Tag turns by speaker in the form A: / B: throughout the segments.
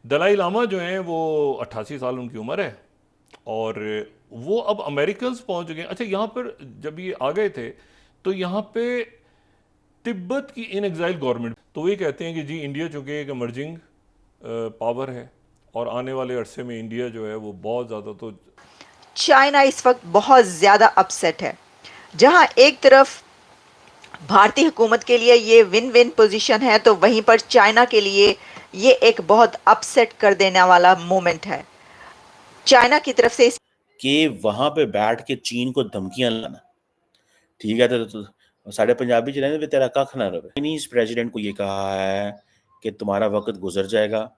A: दलाई लामा जो हैं वो 88 साल उनकी उम्र है। और वो अब अमेरिकन पहुंच गए। अच्छा, यहाँ पर जब ये आ गए थे तो यहाँ पे तिब्बत की इन एग्जाइल गवर्नमेंट, तो वो ये कहते हैं कि जी इंडिया चूंकि एक इमर्जिंग पावर है और आने वाले अरसे में इंडिया जो है वो बहुत ज़्यादा तो।
B: चाइना इस वक्त बहुत ज़्यादा अपसेट है। जहां एक तरफ भारतीय हुकूमत के लिए ये विन विन पोजीशन है, तो वहीं पर चाइना के लिए ये एक बहुत अपसेट कर देने वाला मोमेंट है। चाइना की तरफ से
C: कि वहां पे बैठ के चीन को धमकियां लाना, ठीक है। तो साढ़े पंजाबी च रहंदे तेरा कख ना रवे। चाइनीज प्रेसिडेंट को ये कहा है कि तुम्हारा वक्त गुजर जाएगा,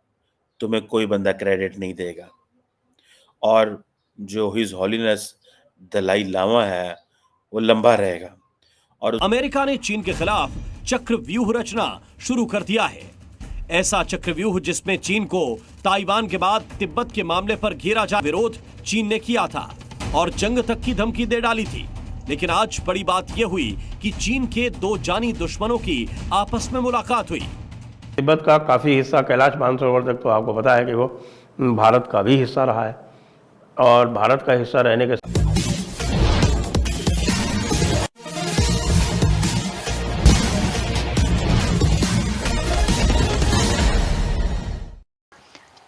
C: तुम्हें कोई बंदा क्रेडिट नहीं देगा, और जो हिज हॉलीनेस दलाई लामा है वो लंबा रहेगा। और
D: अमेरिका ने चीन के खिलाफ चक्रव्यूह रचना शुरू कर दिया है। ऐसा चक्रव्यूह जिसमें चीन को ताइवान के बाद तिब्बत के मामले पर घेरा जा विरोध चीन ने किया था और जंग तक की धमकी दे डाली थी। लेकिन आज बड़ी बात यह हुई कि चीन के दो जानी दुश्मनों की आपस में मुलाकात हुई।
E: तिब्बत का काफ़ी हिस्सा कैलाश मानसरोवर तक तो आपको पता है कि वो भारत का भी हिस्सा रहा है, और भारत का हिस्सा रहने के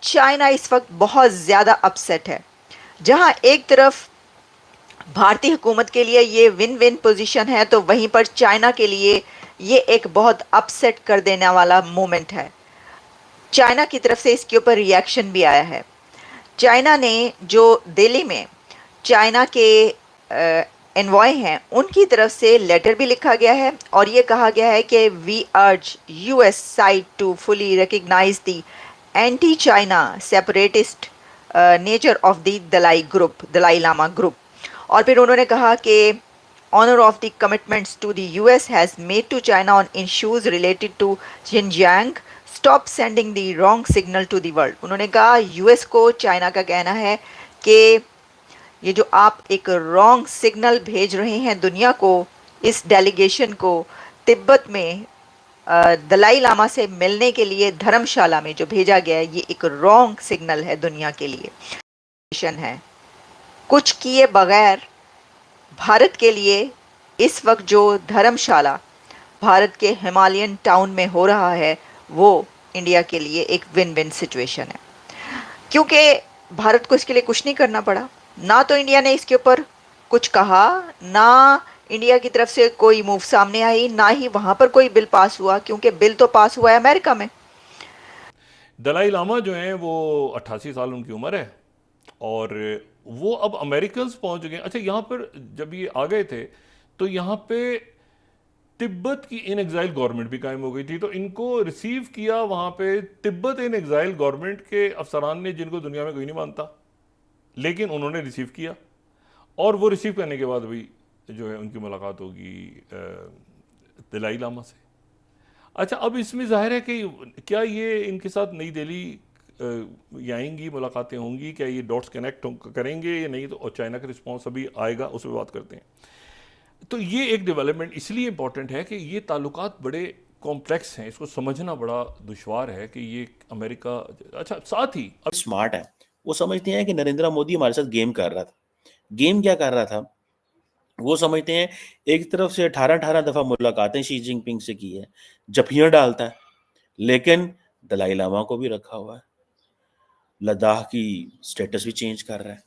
B: चाइना इस वक्त बहुत ज़्यादा अपसेट है। जहां एक तरफ भारतीय हुकूमत के लिए ये विन विन पोजीशन है, तो वहीं पर चाइना के लिए ये एक बहुत अपसेट कर देने वाला मोमेंट है। चाइना की तरफ से इसके ऊपर रिएक्शन भी आया है। चाइना ने जो दिल्ली में चाइना के एनवॉय हैं, उनकी तरफ से लेटर भी लिखा गया है और ये कहा गया है कि we urge US side to fully recognise the anti China separatist nature of the Dalai Lama group. और फिर उन्होंने कहा कि honor of the commitments to the US has made to China on issues related to Xinjiang, stop sending the wrong signal to the world। उन्होंने कहा US को China का कहना है कि ये जो आप एक रॉन्ग सिग्नल भेज रहे हैं दुनिया को, इस डेलीगेशन को तिब्बत में दलाई लामा से मिलने के लिए धर्मशाला में जो भेजा गया है, ये एक रॉन्ग सिग्नल है दुनिया के लिए है। कुछ किए बगैर भारत के लिए इस वक्त जो धर्मशाला भारत के हिमालयन टाउन में हो रहा है, वो इंडिया के लिए एक विन विन सिचुएशन है, क्योंकि भारत को इसके लिए कुछ नहीं करना पड़ा। ना तो इंडिया ने इसके ऊपर कुछ कहा, ना इंडिया की तरफ से कोई मूव सामने आई, ना ही वहां पर कोई बिल पास हुआ, क्योंकि बिल तो पास हुआ है अमेरिका में।
A: दलाई लामा जो हैं वो 88 साल उनकी उम्र है और वो अब अमेरिकन पहुंच गए। अच्छा, यहाँ पर जब ये आ गए थे तो यहाँ पे तिब्बत की इन एग्जाइल गवर्नमेंट भी कायम हो गई थी, तो इनको रिसीव किया वहाँ पे तिब्बत इन एग्जाइल गवर्नमेंट के अफसरान ने, जिनको दुनिया में कोई नहीं मानता, लेकिन उन्होंने रिसीव किया। और वो रिसीव करने के बाद भी जो है उनकी मुलाकात होगी दलाई लामा से। अच्छा, अब इसमें जाहिर है कि क्या ये इनके साथ नई दिल्ली ये आएंगी, मुलाकातें होंगी, क्या ये डॉट्स कनेक्ट करेंगे या नहीं, तो और चाइना का रिस्पॉन्स अभी आएगा, उस पर बात करते हैं। तो ये एक डेवलपमेंट इसलिए इंपॉर्टेंट है कि ये ताल्लुकात बड़े कॉम्प्लेक्स हैं, इसको समझना बड़ा दुश्वार है कि ये अमेरिका। अच्छा, साथ ही अब
C: स्मार्ट है, वो समझते हैं कि नरेंद्र मोदी हमारे साथ गेम कर रहा था। गेम क्या कर रहा था, वो समझते हैं एक तरफ से 18-18 दफा मुलाकातें शी जिनपिंग से की है, जफियां डालता है, लेकिन दलाई लामा को भी रखा हुआ है, लद्दाख की स्टेटस भी चेंज कर रहा है,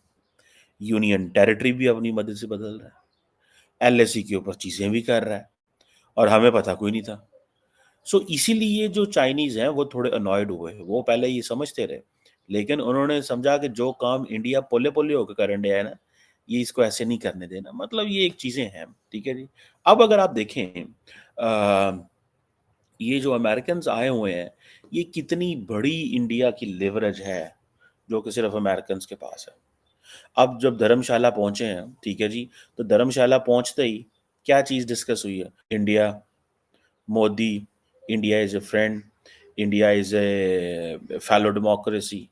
C: यूनियन टेरिटरी भी अपनी मदद से बदल रहा है, एलएसी के ऊपर चीजें भी कर रहा है, और हमें पता कोई नहीं था। सो इसीलिए जो चाइनीज हैं वो थोड़े अनॉयड हुए। वो पहले ये समझते रहे, लेकिन उन्होंने समझा कि जो काम इंडिया पोले पोले होकर करने आया ना, ये इसको ऐसे नहीं करने देना। मतलब ये एक चीजें हैं, ठीक है जी। अब अगर आप देखें ये जो अमेरिकन आए हुए हैं, ये कितनी बड़ी इंडिया की लिवरेज है जो कि सिर्फ अमेरिकन के पास है। अब जब धर्मशाला पहुंचे हैं, ठीक है जी, तो धर्मशाला पहुंचते ही क्या चीज डिस्कस हुई है? India, Modi, India is a friend, India is a fellow democracy,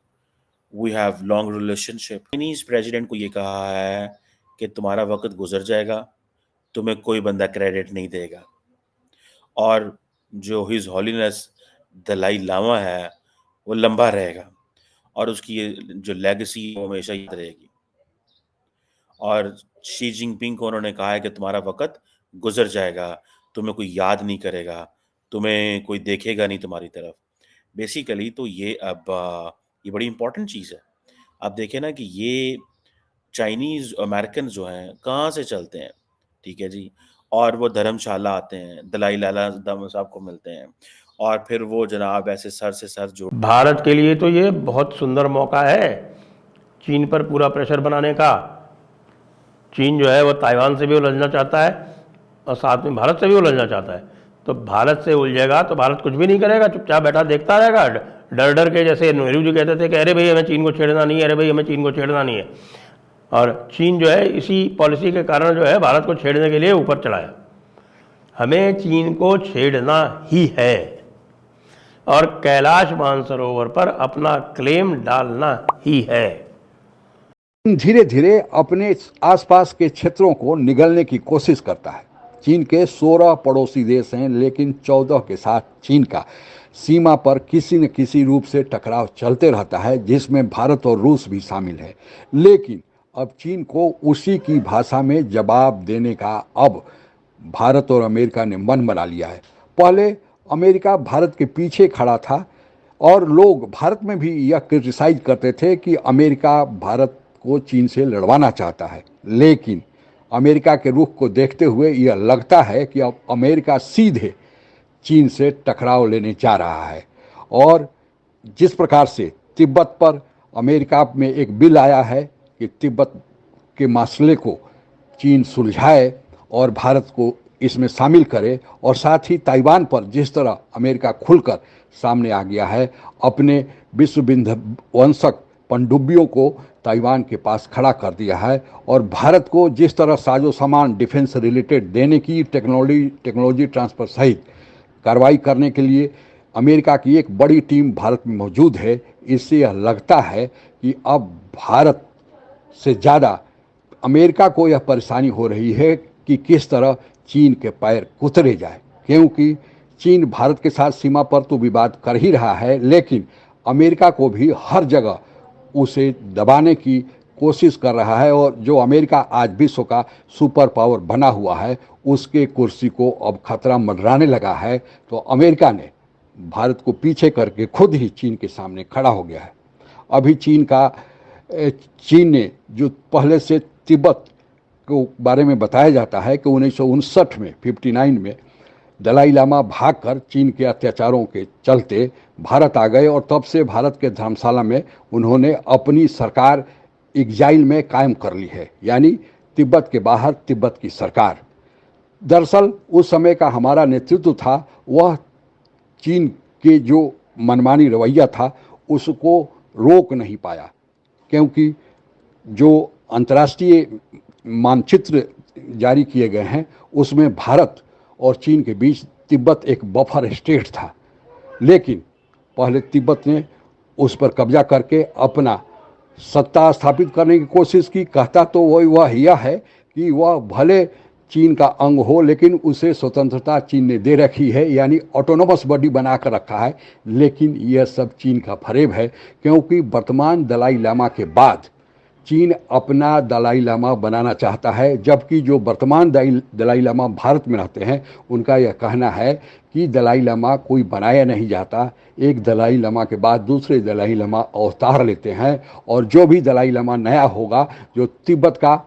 C: we have long relationship. Chinese president को ये कहा है कि तुम्हारा वक्त गुजर जाएगा, तुम्हें कोई बंदा क्रेडिट नहीं देगा, और जो हिज हॉलीनेस दलाई लामा है वो लंबा रहेगा। और उसकी ये जो लेगेसी वो हमेशा याद रहेगी। और शी जिनपिंग को उन्होंने कहा है कि तुम्हारा वक़्त गुज़र जाएगा, तुम्हें कोई याद नहीं करेगा, तुम्हें कोई देखेगा नहीं तुम्हारी तरफ। बेसिकली तो ये अब ये बड़ी इम्पोर्टेंट चीज़ है। आप देखें ना कि ये चाइनीज़ अमेरिकन जो हैं कहाँ से चलते हैं, ठीक है जी? और वो धर्मशाला आते हैं, दलाई लाला दम साहब को मिलते हैं और फिर वो जनाब ऐसे सर से सर जोड़
E: भारत के लिए तो ये बहुत सुंदर मौका है चीन पर पूरा प्रेशर बनाने का। चीन जो है वो ताइवान से भी उलझना चाहता है और साथ में भारत से भी उलझना चाहता है। तो भारत से उलझेगा तो भारत कुछ भी नहीं करेगा, चुपचाप बैठा देखता रहेगा डर डर के। जैसे नेहरू जी कहते थे कि अरे भाई हमें चीन को छेड़ना नहीं है, अरे भाई हमें चीन को छेड़ना नहीं है। और चीन जो है इसी पॉलिसी के कारण जो है भारत को छेड़ने के लिए ऊपर चढ़ाया। हमें चीन को छेड़ना ही है और कैलाश मानसरोवर पर अपना क्लेम डालना ही है।
F: धीरे धीरे अपने आसपास के क्षेत्रों को निगलने की कोशिश करता है। चीन के 16 पड़ोसी देश हैं, लेकिन 14 के साथ चीन का सीमा पर किसी न किसी रूप से टकराव चलते रहता है, जिसमें भारत और रूस भी शामिल है। लेकिन अब चीन को उसी की भाषा में जवाब देने का अब भारत और अमेरिका ने मन बना लिया है। पहले अमेरिका भारत के पीछे खड़ा था और लोग भारत में भी यह क्रिटिसाइज करते थे कि अमेरिका भारत को चीन से लड़वाना चाहता है। लेकिन अमेरिका के रुख को देखते हुए यह लगता है कि अब अमेरिका सीधे चीन से टकराव लेने जा रहा है। और जिस प्रकार से तिब्बत पर अमेरिका में एक बिल आया है कि तिब्बत के मसले को चीन सुलझाए और भारत को इसमें शामिल करे, और साथ ही ताइवान पर जिस तरह अमेरिका खुलकर सामने आ गया है, अपने विश्व विध्वंसक पनडुब्बियों को ताइवान के पास खड़ा कर दिया है, और भारत को जिस तरह साजो सामान डिफेंस रिलेटेड देने की टेक्नोलॉजी ट्रांसफ़र सहित कार्रवाई करने के लिए अमेरिका की एक बड़ी टीम भारत में मौजूद है। इससे यह लगता है कि अब भारत से ज़्यादा अमेरिका को यह परेशानी हो रही है कि किस तरह चीन के पैर कुतरे जाए, क्योंकि चीन भारत के साथ सीमा पर तो विवाद कर ही रहा है, लेकिन अमेरिका को भी हर जगह उसे दबाने की कोशिश कर रहा है। और जो अमेरिका आज विश्व का सुपर पावर बना हुआ है, उसके कुर्सी को अब खतरा मंडराने लगा है। तो अमेरिका ने भारत को पीछे करके खुद ही चीन के सामने खड़ा हो गया है। अभी चीन ने जो पहले से तिब्बत को बारे में बताया जाता है कि 1959 में 59 में दलाई लामा भागकर चीन के अत्याचारों के चलते भारत आ गए, और तब से भारत के धर्मशाला में उन्होंने अपनी सरकार एग्जाइल में कायम कर ली है, यानी तिब्बत के बाहर तिब्बत की सरकार। दरअसल उस समय का हमारा नेतृत्व था, वह चीन के जो मनमानी रवैया था उसको रोक नहीं पाया, क्योंकि जो अंतर्राष्ट्रीय मानचित्र जारी किए गए हैं उसमें भारत और चीन के बीच तिब्बत एक बफर स्टेट था। लेकिन पहले तिब्बत ने उस पर कब्जा करके अपना सत्ता स्थापित करने की कोशिश की। कहता तो वह यह है कि वह भले चीन का अंग हो, लेकिन उसे स्वतंत्रता चीन ने दे रखी है, यानी ऑटोनोमस बॉडी बना कर रखा है। लेकिन यह सब चीन का फरेब है, क्योंकि वर्तमान दलाई लामा के बाद चीन अपना दलाई लामा बनाना चाहता है, जबकि जो वर्तमान दलाई लामा भारत में रहते हैं उनका यह कहना है कि दलाई लामा कोई बनाया नहीं जाता, एक दलाई लामा के बाद दूसरे दलाई लामा अवतार लेते हैं, और जो भी दलाई लामा नया होगा, जो तिब्बत का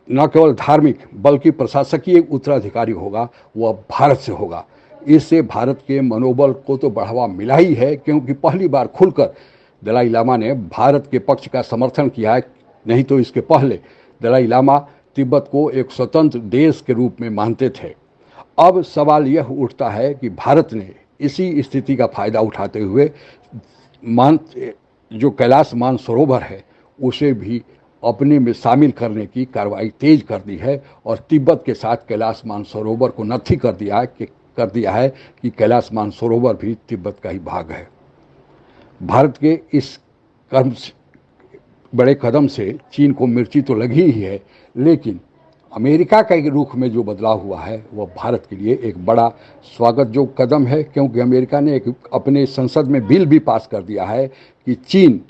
F: न केवल धार्मिक बल्कि प्रशासकीय उत्तराधिकारी होगा, वह भारत से होगा। इससे भारत के मनोबल को तो बढ़ावा मिला ही है, क्योंकि पहली बार खुलकर दलाई लामा ने भारत के पक्ष का समर्थन किया है। नहीं तो इसके पहले दलाई लामा तिब्बत को एक स्वतंत्र देश के रूप में मानते थे। अब सवाल यह उठता है कि भारत ने इसी स्थिति का फायदा उठाते हुए जो कैलाश मानसरोवर है उसे भी अपने में शामिल करने की कार्रवाई तेज कर दी है, और तिब्बत के साथ कैलाश मानसरोवर को नथी कर दिया है कि कैलाश मानसरोवर भी तिब्बत का ही भाग है। भारत के इस बड़े कदम से चीन को मिर्ची तो लगी ही है, लेकिन अमेरिका का रुख में जो बदलाव हुआ है वह भारत के लिए एक बड़ा स्वागत जो कदम है, क्योंकि अमेरिका ने एक अपने संसद में बिल भी पास कर दिया है कि चीन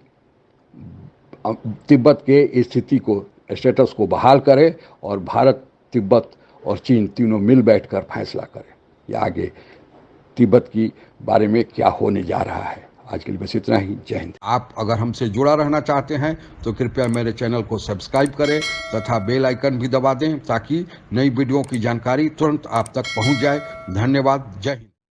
F: तिब्बत के स्थिति को, स्टेटस को बहाल करे और भारत, तिब्बत और चीन तीनों मिल बैठकर फैसला करें कि आगे तिब्बत की बारे में क्या होने जा रहा है। आज के लिए बस इतना ही। जय हिंद।
G: आप अगर हमसे जुड़ा रहना चाहते हैं तो कृपया मेरे चैनल को सब्सक्राइब करें तथा बेल आइकन भी दबा दें ताकि नई वीडियो की जानकारी तुरंत आप तक पहुंच जाए। धन्यवाद। जय हिंद।